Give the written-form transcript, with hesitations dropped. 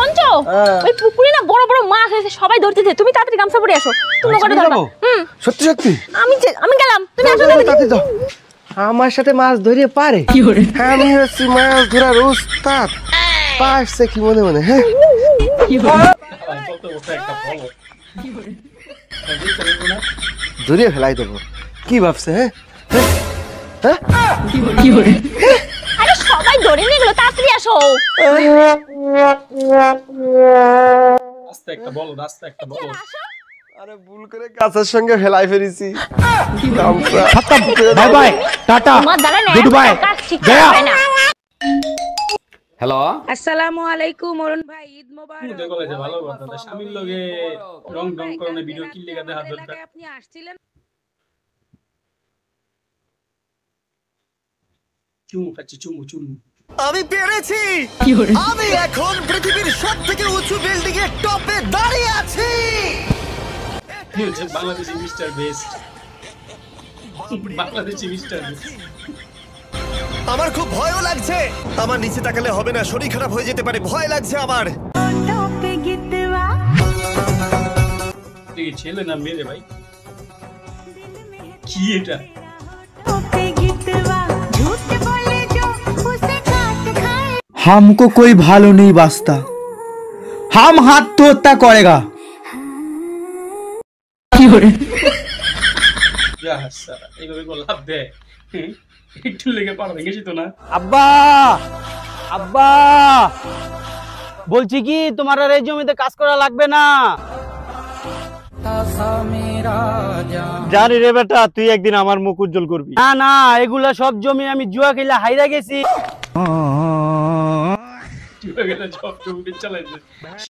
শুনছো? ওই পুকুরে না বড় বড় মাছ আছে, সবাই ধরতেছে। তুমি তাড়াতাড়ি গামছা পরে আসো, তুমি করে ধরবা। সত্যি সত্যি আমি গেলাম, তুমি আসো তাতে যাও। আমার সাথে মাছ ধরিয়ে পারে? আমি হচ্ছি মাছ ধরার উস্তাদ। পারছে কি মনে মনে? হ্যাঁ ধরিয়ে ফেলাই দেবো। কি ভাবছে? হ্যাঁ আরে সবাই ধরে নিয়ে গেলো, তাড়াতাড়ি আসো। আস্তে একটা বলো, আস্তে একটা বলো। আরে ভুল করে গাছের সঙ্গে ফেলাই ফেলেছি। Bye bye, tata, good bye, Gaya. Hello, আসসালামু আলাইকুম অরুণ ভাই, ঈদ মোবারক। তুমি দেখো যে ভালো কথা, স্বামীর লগে রং রং করনে ভিডিও কি লেগে দেখা দরকার। আপনি আসছিলেন? চুমু খাচ্ছি, চুমু চুমু। আমি পেরেছি। আমি এখন পৃথিবীর সবথেকে উঁচু বিল্ডিং এর টপে দাঁড়িয়ে আছি। Bangladeshi mister best, Bangladeshi mister best. আমার খুব ভয়ও লাগছে। আমার নিচে তাকালে হবে না, শরীর খারাপ হয়ে যেতে পারে, ভয় লাগছে আমার। ছেলে না মেয়ে রে ভাই? কি এটা? हमको कोई भालो नहीं बास्ता, हम हाथ तो हत्या करेगा। এইভাবে লাভ দেয়, একটু লেগে পার ভেঙেছি তো না। আব্বা আব্বা বলছি কি, তোমার আর এই জমিতে কাজ করা লাগবে না। জানি রে বেটা, তুই একদিন আমার মুখ উজ্জ্বল করবি। না না, এগুলা সব জমি আমি জুয়া খেলে হাইরা গেছি। জুয়া খেলে সব জমি চালাইছে।